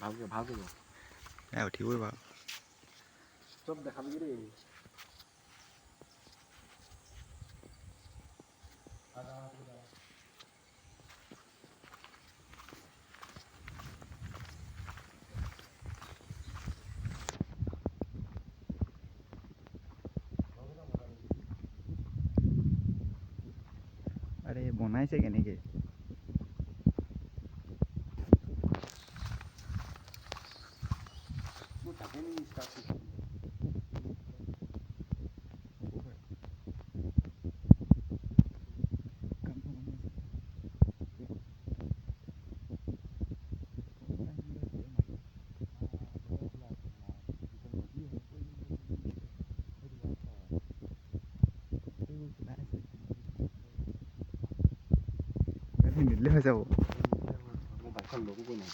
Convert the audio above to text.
ভালকে উঠিবই বাৰু চব দেখাবি দেই আৰে বনাইছে কেনেকে তাকে নি ষ্টাৰ্ট নিদিলে হৈ যাব মই বাইকখন লগো কৰি নাই